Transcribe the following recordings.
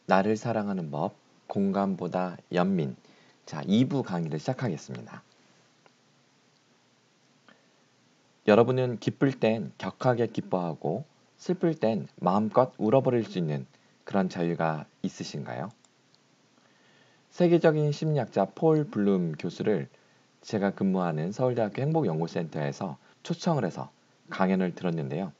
나를 사랑하는 법, 공감보다 연민. 자, 2부 강의를 시작하겠습니다. 여러분은 기쁠 땐 격하게 기뻐하고 슬플 땐 마음껏 울어버릴 수 있는 그런 자유가 있으신가요? 세계적인 심리학자 폴 블룸 교수를 제가 근무하는 서울대학교 행복연구센터에서 초청을 해서 강연을 들었는데요.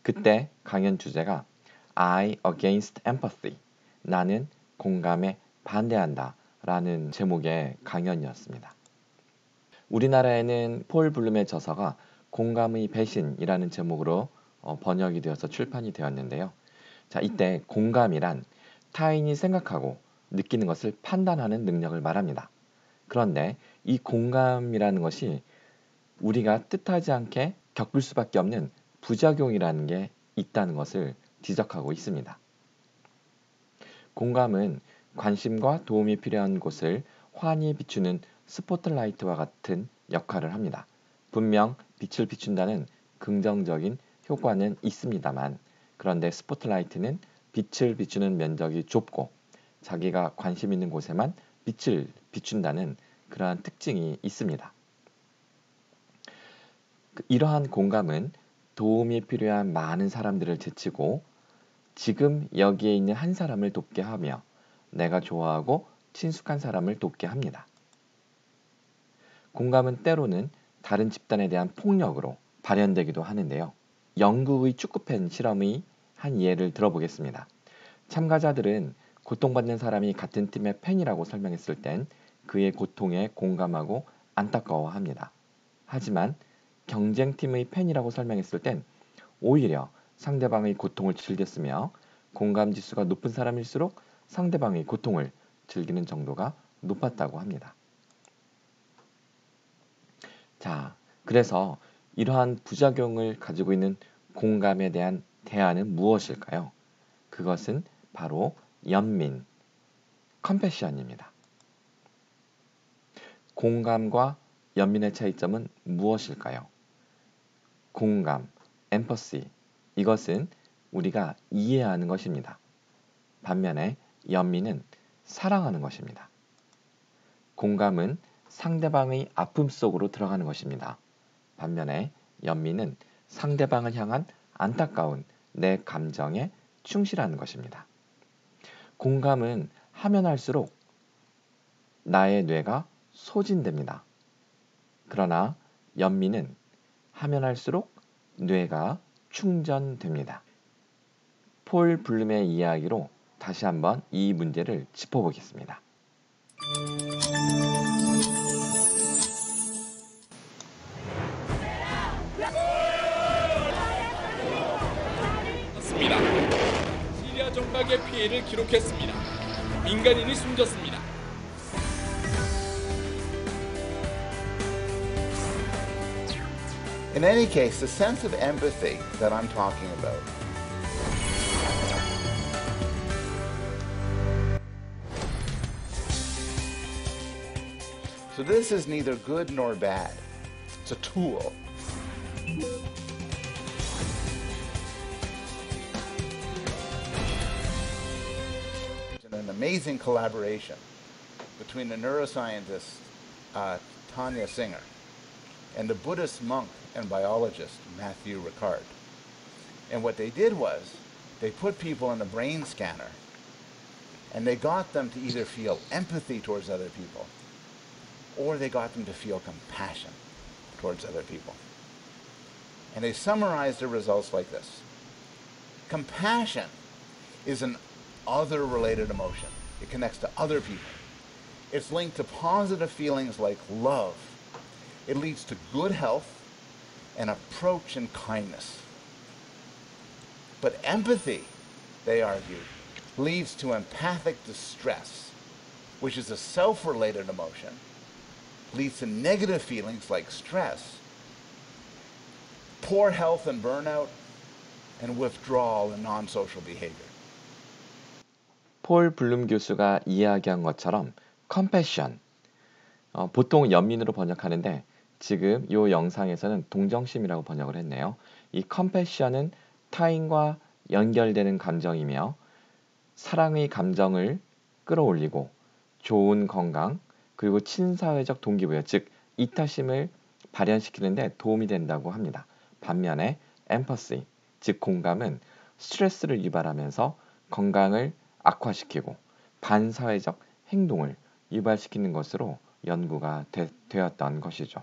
그때 강연 주제가 I against empathy. 나는 공감에 반대한다 라는 제목의 강연이었습니다. 우리나라에는 폴 블룸의 저서가 공감의 배신이라는 제목으로 번역이 되어서 출판이 되었는데요. 자, 이때 공감이란 타인이 생각하고 느끼는 것을 판단하는 능력을 말합니다. 그런데 이 공감이라는 것이 우리가 뜻하지 않게 겪을 수밖에 없는 부작용이라는 게 있다는 것을 지적하고 있습니다. 공감은 관심과 도움이 필요한 곳을 환히 비추는 스포트라이트와 같은 역할을 합니다. 분명 빛을 비춘다는 긍정적인 효과는 있습니다만, 그런데 스포트라이트는 빛을 비추는 면적이 좁고 자기가 관심 있는 곳에만 빛을 비춘다는 그러한 특징이 있습니다. 이러한 공감은 도움이 필요한 많은 사람들을 제치고 지금 여기에 있는 한 사람을 돕게 하며 내가 좋아하고 친숙한 사람을 돕게 합니다. 공감은 때로는 다른 집단에 대한 폭력으로 발현되기도 하는데요. 영국의 축구팬 실험의 한 예를 들어보겠습니다. 참가자들은 고통받는 사람이 같은 팀의 팬이라고 설명했을 땐 그의 고통에 공감하고 안타까워합니다. 하지만 경쟁팀의 팬이라고 설명했을 땐 오히려 상대방의 고통을 즐겼으며 공감 지수가 높은 사람일수록 상대방의 고통을 즐기는 정도가 높았다고 합니다. 자, 그래서 이러한 부작용을 가지고 있는 공감에 대한 대안은 무엇일까요? 그것은 바로 연민, 컴패션입니다. 공감과 연민의 차이점은 무엇일까요? 공감, 엠퍼시, 이것은 우리가 이해하는 것입니다. 반면에 연민은 사랑하는 것입니다. 공감은 상대방의 아픔 속으로 들어가는 것입니다. 반면에 연민은 상대방을 향한 안타까운 내 감정에 충실하는 것입니다. 공감은 하면 할수록 나의 뇌가 소진됩니다. 그러나 연민은 하면 할수록 뇌가 충전됩니다. 폴 블룸의 이야기로 다시 한번 이 문제를 짚어보겠습니다. 시리아 정박의 피해를 기록했습니다. 민간인이 숨졌습니다. In any case, the sense of empathy that I'm talking about so this is neither good nor bad. It's a tool. An amazing collaboration between the neuroscientist Tanya Singer and the Buddhist monk and biologist Matthew Ricard. And what they did was they put people in a brain scanner and they got them to either feel empathy towards other people or they got them to feel compassion towards other people. And they summarized the results like this. Compassion is an other-related emotion. It connects to other people. It's linked to positive feelings like love. It leads to good health and approach and kindness. But empathy, they argued, leads to empathic distress, which is a self-related emotion, leads to negative feelings like stress, poor health and burnout, and withdrawal and non-social behavior. 폴 블룸 교수가 이야기한 것처럼 컴패션, 보통 연민으로 번역하는데 지금 이 영상에서는 동정심이라고 번역을 했네요. 이 컴패션은 타인과 연결되는 감정이며 사랑의 감정을 끌어올리고 좋은 건강 그리고 친사회적 동기부여 즉 이타심을 발현시키는 데 도움이 된다고 합니다. 반면에 엠퍼시 즉 공감은 스트레스를 유발하면서 건강을 악화시키고 반사회적 행동을 유발시키는 것으로 연구가 되었던 것이죠.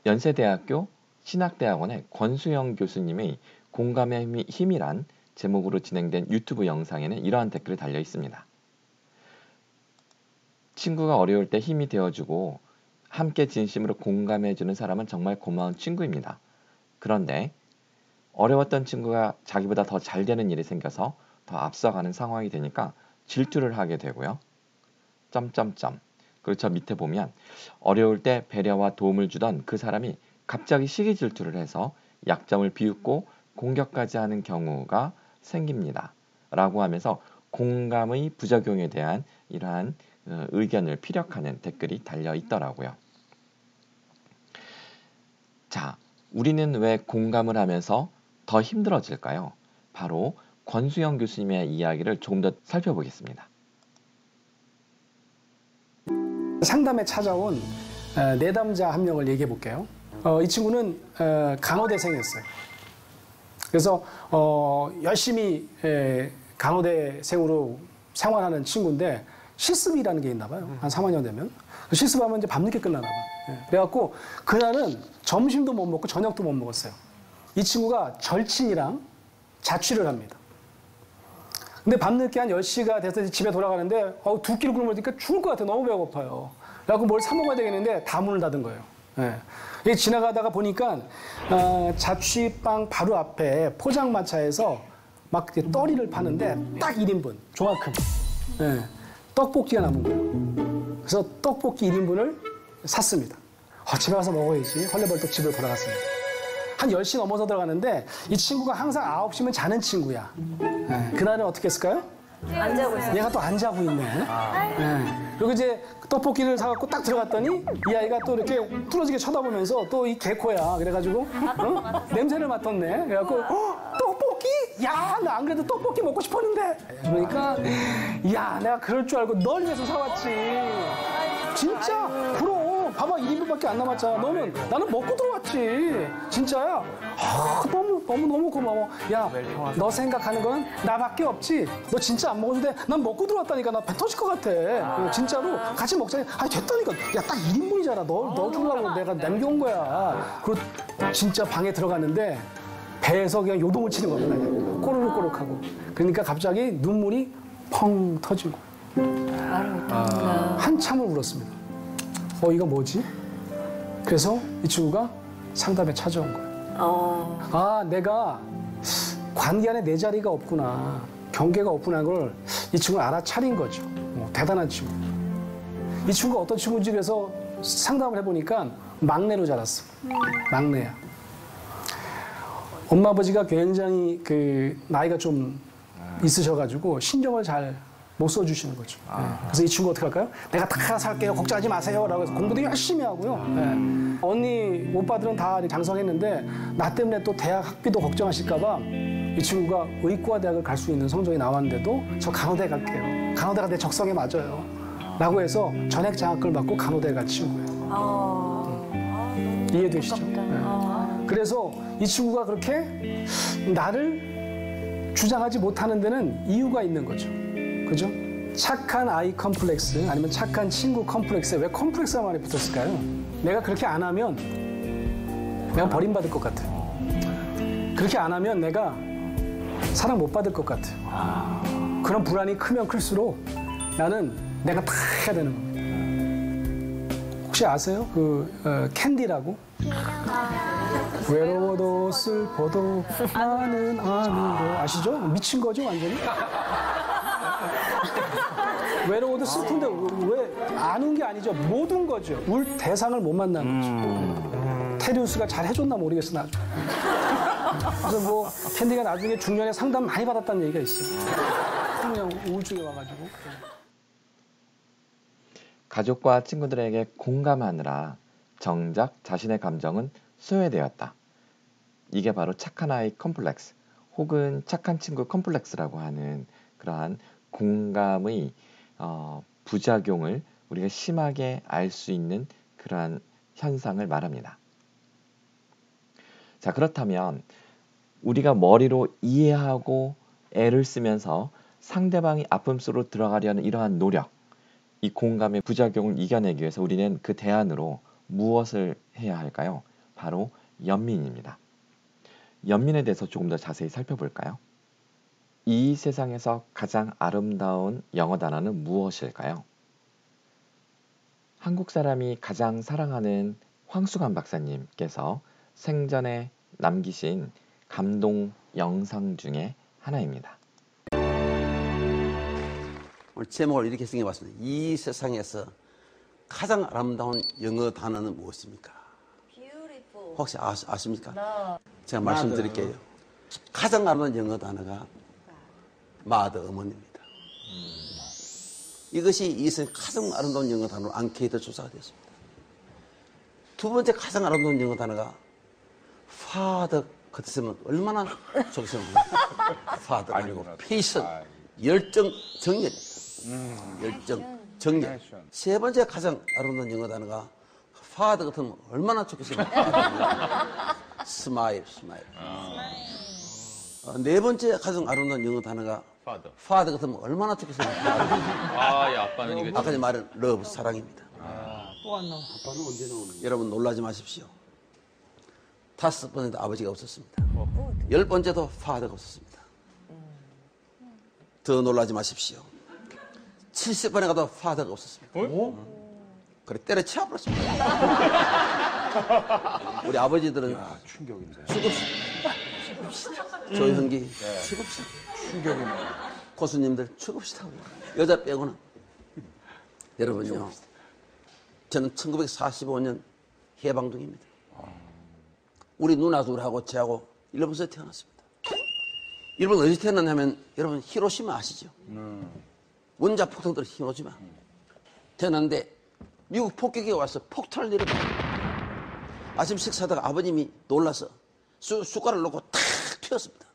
연세대학교 신학대학원의 권수영 교수님의 공감의 힘이란 제목으로 진행된 유튜브 영상에는 이러한 댓글이 달려 있습니다. 친구가 어려울 때 힘이 되어주고 함께 진심으로 공감해주는 사람은 정말 고마운 친구입니다. 그런데 어려웠던 친구가 자기보다 더 잘 되는 일이 생겨서 더 앞서가는 상황이 되니까 질투를 하게 되고요. 그리고 저 밑에 보면 어려울 때 배려와 도움을 주던 그 사람이 갑자기 시기 질투를 해서 약점을 비웃고 공격까지 하는 경우가 생깁니다. 라고 하면서 공감의 부작용에 대한 이러한 의견을 피력하는 댓글이 달려 있더라고요. 자, 우리는 왜 공감을 하면서 더 힘들어질까요? 바로 권수영 교수님의 이야기를 조금 더 살펴보겠습니다. 상담에 찾아온 내담자 한 명을 얘기해 볼게요. 이 친구는 간호대생이었어요. 그래서 열심히 간호대생으로 생활하는 친구인데 실습이라는 게 있나 봐요. 한 3, 4년 되면. 실습하면 이제 밤늦게 끝나나 봐요. 그래갖고 그날은 점심도 못 먹고 저녁도 못 먹었어요. 이 친구가 절친이랑 자취를 합니다. 근데 밤늦게 한 10시가 돼서 집에 돌아가는데 2끼를 굶으니까 죽을 것 같아. 너무 배고파요. 그래갖고 뭘 사 먹어야 되겠는데 다 문을 닫은 거예요. 예. 지나가다가 보니까 자취방 바로 앞에 포장마차에서 막 떠리를 파는데 딱 1인분 조각금 떡볶이가 남은 거예요. 그래서 떡볶이 1인분을 샀습니다. 집에 가서 먹어야지. 헐레벌떡 집으로 돌아갔습니다. 한 10시 넘어서 들어가는데 이 친구가 항상 9시면 자는 친구야. 그날은 어떻게 했을까요? 안 자고 있어요. 얘가 또 안 자고 있네. 그리고 이제 떡볶이를 사갖고 딱 들어갔더니 이 아이가 또 이렇게 뚫어지게 쳐다보면서 또 이 개코야. 그래가지고 냄새를 맡았네. 그래갖고 떡볶이? 야, 나 안 그래도 떡볶이 먹고 싶었는데. 그러니까 야, 내가 그럴 줄 알고 널 위해서 사왔지. 진짜? 그럼. 봐봐, 1인분밖에 안 남았잖아. 나는 먹고 들어왔지. 진짜야? 너무 고마워. 야, 너 생각하는 건 나밖에 없지? 너 진짜 안 먹어도 돼? 난 먹고 들어왔다니까. 나 배 터질 것 같아. 진짜로 같이 먹자. 됐다니까. 야, 딱 1인분이잖아. 너 주려고 내가 남겨온 거야. 그리고 진짜 방에 들어갔는데 배에서 그냥 요동을 치는 겁니다. 꼬르륵꼬르륵하고. 그러니까 갑자기 눈물이 펑 터지고. 한참을 울었습니다. 이거 뭐지? 그래서 이 친구가 상담에 찾아온 거예요. 내가 관계 안에 내 자리가 없구나. 경계가 없구나 걸 이 친구가 알아차린 거죠. 대단한 친구. 이 친구가 어떤 친구인지 그래서 상담을 해보니까 막내로 자랐어. 막내야. 엄마 아버지가 굉장히 나이가 좀 있으셔가지고 신경을 잘 못 써주시는 거죠. 그래서 이 친구 어떻게 할까요? 내가 다 살게요. 걱정하지 마세요. 라고 해서 공부도 열심히 하고요. 언니, 오빠들은 다 장성했는데 나 때문에 또 대학 학비도 걱정하실까 봐 이 친구가 의과 대학을 갈 수 있는 성적이 나왔는데도 저 간호대 갈게요. 간호대가 내 적성에 맞아요. 라고 해서 전액 장학금을 받고 간호대에 갈 친구예요. 이해되시죠? 그래서 이 친구가 그렇게 나를 주장하지 못하는 데는 이유가 있는 거죠. 그죠? 착한 아이 컴플렉스 아니면 착한 친구 컴플렉스에 왜 컴플렉스가 많이 붙었을까요? 내가 그렇게 안 하면 내가 버림받을 것 같아요. 그렇게 안 하면 내가 사랑 못 받을 것 같아요. 그런 불안이 크면 클수록 나는 내가 다 해야 되는 겁니다. 혹시 아세요? 캔디라고? 외로워도 슬퍼도 나는 아니고 아시죠? 미친 거죠 완전히? 외로워도 슬픈데 왜 아는 게 아니죠. 못 운 거죠. 울 대상을 못 만나는 거죠. 테리우스가 잘 해줬나 모르겠어 나중에. 그래서 캔디가 나중에 중년에 상담 많이 받았다는 얘기가 있어요. 그냥 우울증에 와가지고. 가족과 친구들에게 공감하느라 정작 자신의 감정은 소외되었다. 이게 바로 착한 아이 컴플렉스 혹은 착한 친구 컴플렉스라고 하는 그러한 공감의 부작용을 우리가 심하게 알 수 있는 그러한 현상을 말합니다. 자, 그렇다면 우리가 머리로 이해하고 애를 쓰면서 상대방이 아픔 속으로 들어가려는 이러한 노력, 이 공감의 부작용을 이겨내기 위해서 우리는 그 대안으로 무엇을 해야 할까요? 바로 연민입니다. 연민에 대해서 조금 더 자세히 살펴볼까요? 이 세상에서 가장 아름다운 영어 단어는 무엇일까요? 한국 사람이 가장 사랑하는 황수관 박사님께서 생전에 남기신 감동 영상 중에 하나입니다. 오늘 제목을 이렇게 생겨봤습니다. 이 세상에서 가장 아름다운 영어 단어는 무엇입니까? Beautiful. 혹시 아십니까? No. 제가 말씀드릴게요. 가장 아름다운 영어 단어가 마더, 어머니입니다. 이것이 이 세상 가장 아름다운 영어 단어로 앙케이트 조사가 되었습니다. 두 번째 가장 아름다운 영어 단어가 father 같으면 얼마나 좋겠습니까? father 아니고 patient, 열정, 정열입니다. 열정, 정열. 세 번째 가장 아름다운 영어 단어가 father 같으면 얼마나 좋겠습니까? smile, smile. 네 번째 가장 아름다운 영어 단어가 father 같으면 얼마나 좋겠습니까? 예, 아빠는 이거 아까 전에 말한 love, 사랑입니다. 또 안 나와. 아빠는 언제 나오는 여러분 놀라지 마십시오. 5번에도 아버지가 없었습니다. 10번째도 father가 없었습니다. 더 놀라지 마십시오. 70번에 가도 father가 없었습니다. 그래 때려치워버렸습니다. 우리 아버지들은 죽읍시다. 조현기 죽읍시다. 충격이네. 고수님들 죽읍시다. 여자 빼고는. 여러분요. 저는 1945년 해방동입니다. 우리 누나 둘하고 저하고 일본에서 태어났습니다. 일본 어디서 태어났냐면 여러분 히로시마 아시죠? 원자 폭탄들 히로시마. 태어났는데 미국 폭격이 와서 폭탄을 내려버려. 아침 식사하다가 아버님이 놀라서 숟가락을 놓고 탁 튀었습니다.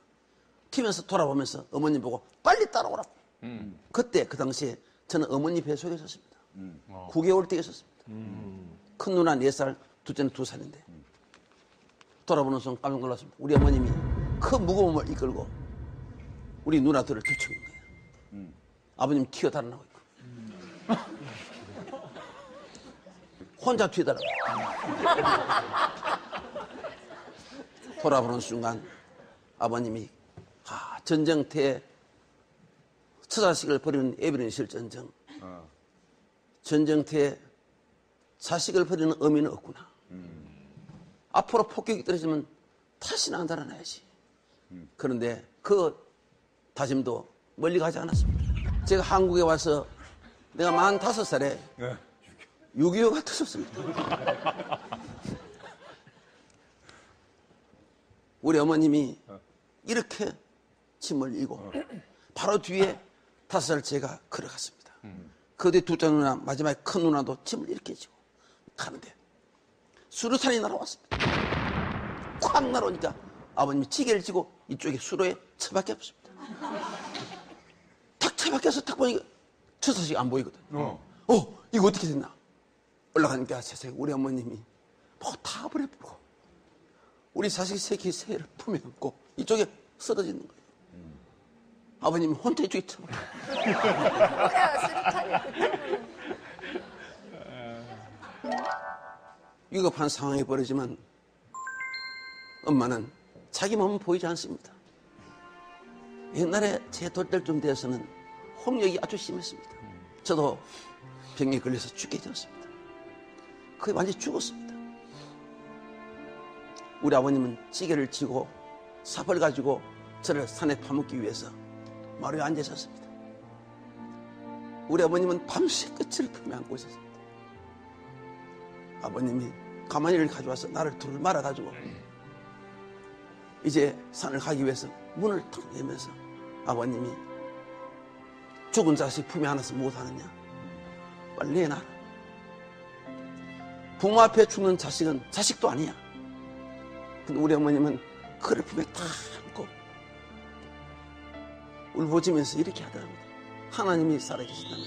튀면서 돌아보면서 어머님 보고 빨리 따라오라고. 그때 그 당시에 저는 어머니 뱃속에 있었습니다. 9개월 때 있었습니다. 큰 누나 4살, 둘째는 2살인데 돌아보는 순간 깜짝 놀랐습니다. 우리 어머님이 큰 무거움을 이끌고 우리 누나들을 들쳐온 거예요. 아버님 튀어 달아나고 있고 혼자 튀어 달아나고 돌아보는 순간 아버님이 전쟁터에 처자식을 버리는 에비런실 전쟁, 전쟁터에 자식을 버리는 의미는 없구나. 앞으로 폭격이 떨어지면 다시는 안 달아나야지. 그런데 그 다짐도 멀리 가지 않았습니다. 제가 한국에 와서 내가 45살에 6.25가 터졌습니다. 우리 어머님이 이렇게 짐을 이고 바로 뒤에 5살 제가 걸어갔습니다. 그 뒤에 둘째 누나, 마지막에 큰 누나도 짐을 이렇게 지고 가는데 수류탄이 날아왔습니다. 콱 날아오니까 아버님이 지게를 지고 이쪽에 수로에 처박혀 없습니다. 탁 처박혀서 탁 보니까 처자식이 안 보이거든. 이거 어떻게 됐나? 올라가니까 세상에 우리 어머님이 뭐 다 버려버리고 우리 자식 새끼 새를 품에 안고 이쪽에 쓰러지는 거예요. 아버님이 혼자 이쪽에 처박혀. 위급한 상황이 벌어지면 엄마는 자기 몸은 보이지 않습니다. 옛날에 제 돌때쯤 되어서는 홍역이 아주 심했습니다. 저도 병에 걸려서 죽게 되었습니다. 거의 완전히 죽었습니다. 우리 아버님은 찌개를 쥐고 삽을 가지고 저를 산에 파묻기 위해서 마루에 앉아 있었습니다. 우리 아버님은 밤새 끝을 품에 안고 있었습니다. 아버님이 가마니를 가져와서 나를 둘을 말아가지고 이제 산을 가기 위해서 문을 탁 열면서 아버님이 죽은 자식 품에 안아서 못하느냐? 빨리 내놔라. 부모 앞에 죽는 자식은 자식도 아니야. 근데 우리 어머님은 그를 품에 탁 안고 울부짖으면서 이렇게 하더랍니다. 하나님이 살아계신다면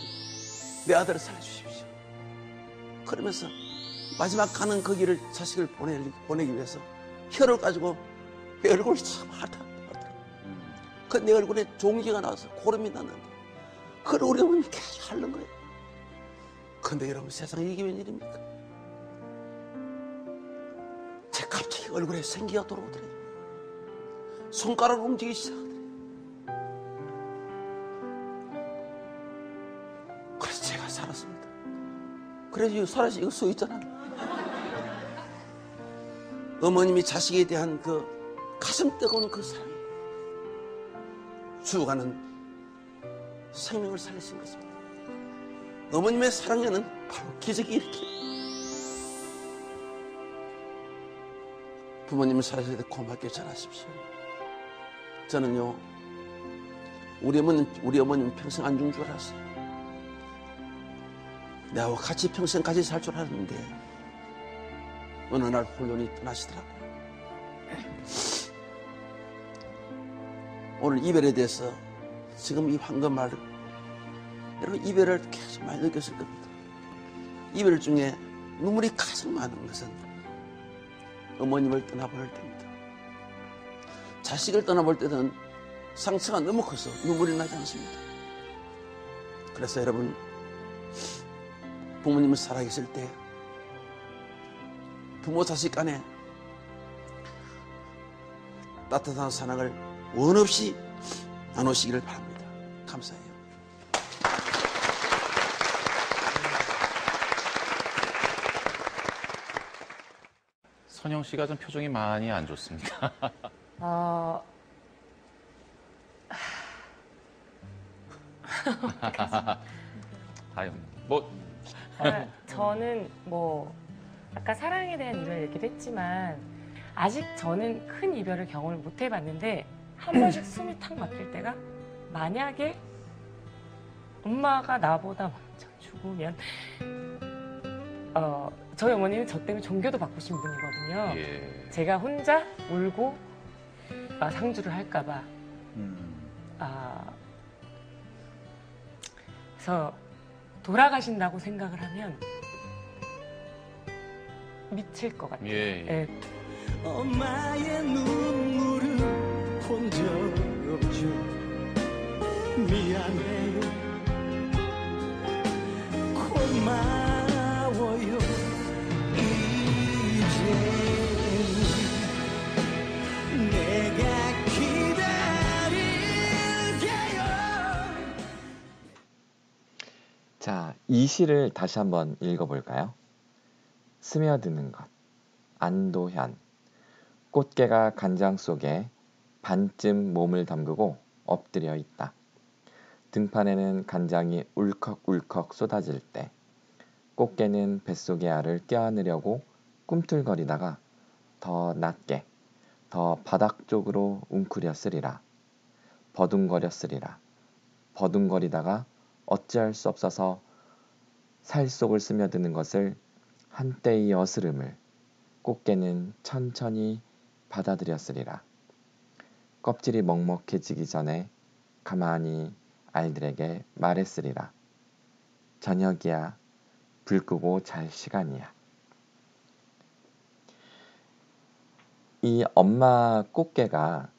내 아들을 살려주십시오. 그러면서 마지막 가는 그 길을 자식을 보내기 위해서 혀를 가지고 내 얼굴을 참 핥더라고요. 그 내 얼굴에 종기가 나와서 고름이 났는데 그걸 우리 어머니 계속 핥는 거예요. 근데 여러분 세상에 이게 웬일입니까? 제 갑자기 얼굴에 생기가 돌아오더래요. 손가락을 움직이기 시작하더래요. 그래서 제가 살았습니다. 그래서 살아서 이거 써 있잖아요. 어머님이 자식에 대한 그 가슴 뜨거운 그 사랑, 죽어가는 생명을 살리신 것입니다. 어머님의 사랑에는 바로 기적이 이렇게 부모님을 살아주실 때 고맙게 전하십시오. 저는요 우리 어머님 평생 안 죽은 줄 알았어요. 나하고 같이 평생 같이 살 줄 알았는데 어느 날 홀연히 떠나시더라고요. 오늘 이별에 대해서 지금 이 황금말 여러분 이별을 계속 많이 느꼈을 겁니다. 이별 중에 눈물이 가장 많은 것은 어머님을 떠나볼 때입니다. 자식을 떠나볼 때는 상처가 너무 커서 눈물이 나지 않습니다. 그래서 여러분 부모님을 살아계실 때 부모 자식 간에 따뜻한 사랑을 원 없이 나누시기를 바랍니다. 감사해요. 선영 씨가 좀 표정이 많이 안 좋습니다. 아유, 뭐 저는 뭐 아까 사랑에 대한 이별 얘기도 했지만 아직 저는 큰 이별을 경험을 못 해봤는데 한 번씩 숨이 탁 막힐 때가 만약에 엄마가 나보다 먼저 죽으면 저희 어머니는 저 때문에 종교도 바꾸신 분이거든요. 예. 제가 혼자 울고 상주를 할까봐. 그래서 돌아가신다고 생각을 하면 미칠 것 같아요. 예. 예. 엄마의 눈물을 본 적 없죠. 미안해요. 고마워요. 이제 내가 기다릴게요. 자, 이 시를 다시 한번 읽어볼까요? 스며드는 것, 안도현. 꽃게가 간장 속에 반쯤 몸을 담그고 엎드려 있다. 등판에는 간장이 울컥울컥 쏟아질 때 꽃게는 뱃속의 알을 껴안으려고 꿈틀거리다가 더 낮게, 더 바닥 쪽으로 웅크렸으리라. 버둥거렸으리라. 버둥거리다가 어찌할 수 없어서 살 속을 스며드는 것을 한때의 어스름을 꽃게는 천천히 받아들였으리라. 껍질이 먹먹해지기 전에 가만히 알들에게 말했으리라. 저녁이야. 불 끄고 잘 시간이야. 이 엄마 꽃게가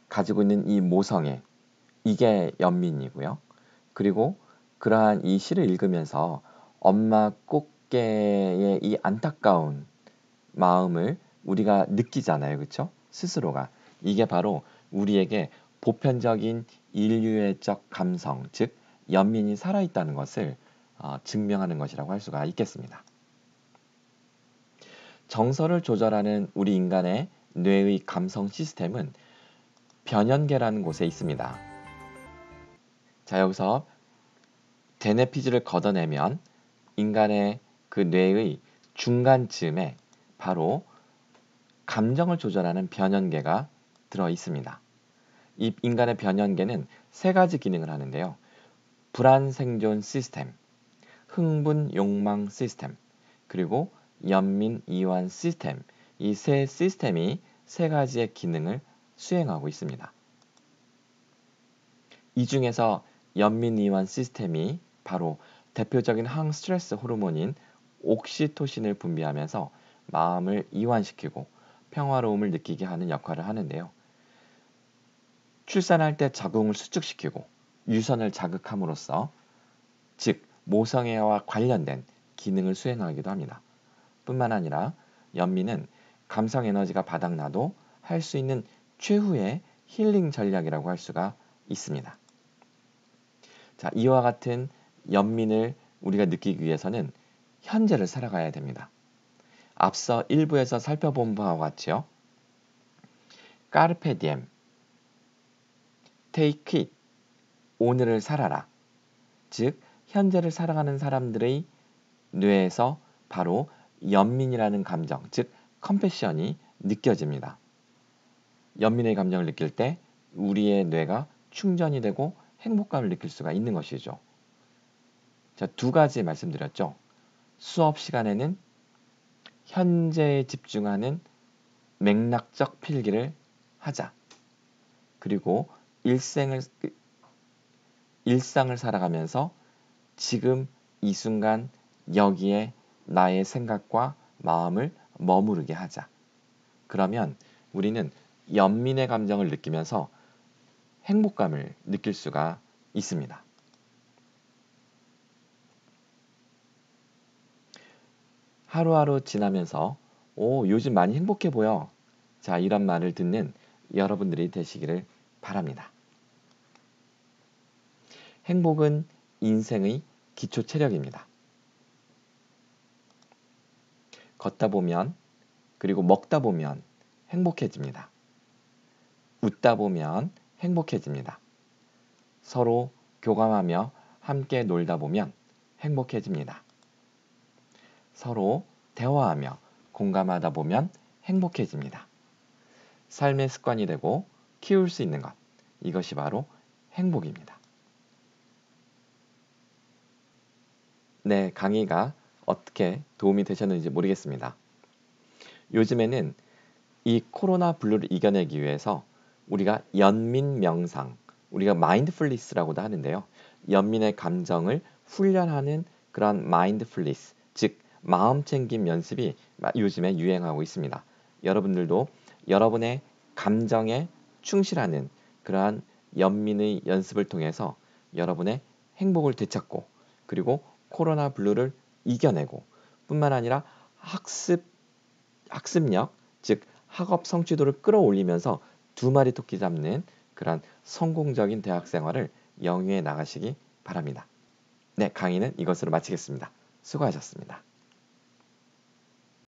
가지고 있는 이 모성애, 이게 연민이고요. 그리고 그러한 이 시를 읽으면서 엄마 꽃게의 이 안타까운 마음을 우리가 느끼잖아요. 그렇죠? 스스로가. 이게 바로 우리에게 보편적인 인류애적 감성, 즉 연민이 살아있다는 것을 증명하는 것이라고 할 수가 있겠습니다. 정서를 조절하는 우리 인간의 뇌의 감성 시스템은 변연계라는 곳에 있습니다. 자, 여기서 대뇌피질을 걷어내면 인간의 그 뇌의 중간쯤에 바로 감정을 조절하는 변연계가 들어 있습니다. 이 인간의 변연계는 세 가지 기능을 하는데요. 불안 생존 시스템, 흥분 욕망 시스템, 그리고 연민 이완 시스템, 이 세 시스템이 세 가지의 기능을 수행하고 있습니다. 이 중에서 연민이완 시스템이 바로 대표적인 항스트레스 호르몬인 옥시토신을 분비하면서 마음을 이완시키고 평화로움을 느끼게 하는 역할을 하는데요. 출산할 때 자궁을 수축시키고 유선을 자극함으로써 즉 모성애와 관련된 기능을 수행하기도 합니다. 뿐만 아니라 연민은 감성 에너지가 바닥나도 할 수 있는 최후의 힐링 전략이라고 할 수가 있습니다. 자, 이와 같은 연민을 우리가 느끼기 위해서는 현재를 살아가야 됩니다. 앞서 1부에서 살펴본 바와 같이요. 까르페 디엠, take it, 오늘을 살아라. 즉 현재를 살아가는 사람들의 뇌에서 바로 연민이라는 감정, 즉 컴패션이 느껴집니다. 연민의 감정을 느낄 때 우리의 뇌가 충전이 되고 행복감을 느낄 수가 있는 것이죠. 자, 두 가지 말씀드렸죠. 수업 시간에는 현재에 집중하는 맥락적 필기를 하자. 그리고 일상을 살아가면서 지금 이 순간 여기에 나의 생각과 마음을 머무르게 하자. 그러면 우리는 연민의 감정을 느끼면서 행복감을 느낄 수가 있습니다. 하루하루 지나면서 요즘 많이 행복해 보여. 자, 이런 말을 듣는 여러분들이 되시기를 바랍니다. 행복은 인생의 기초 체력입니다. 걷다 보면 그리고 먹다 보면 행복해집니다. 웃다 보면 행복해집니다. 서로 교감하며 함께 놀다 보면 행복해집니다. 서로 대화하며 공감하다 보면 행복해집니다. 삶의 습관이 되고 키울 수 있는 것, 이것이 바로 행복입니다. 네, 강의가 어떻게 도움이 되셨는지 모르겠습니다. 요즘에는 이 코로나 블루를 이겨내기 위해서 우리가 연민 명상, 우리가 마인드풀니스라고도 하는데요. 연민의 감정을 훈련하는 그런 마인드풀니스, 즉 마음챙김 연습이 요즘에 유행하고 있습니다. 여러분들도 여러분의 감정에 충실하는 그러한 연민의 연습을 통해서 여러분의 행복을 되찾고 그리고 코로나 블루를 이겨내고 뿐만 아니라 학습력, 즉 학업 성취도를 끌어올리면서 두 마리 토끼 잡는 그런 성공적인 대학 생활을 영위해 나가시기 바랍니다. 네, 강의는 이것으로 마치겠습니다. 수고하셨습니다.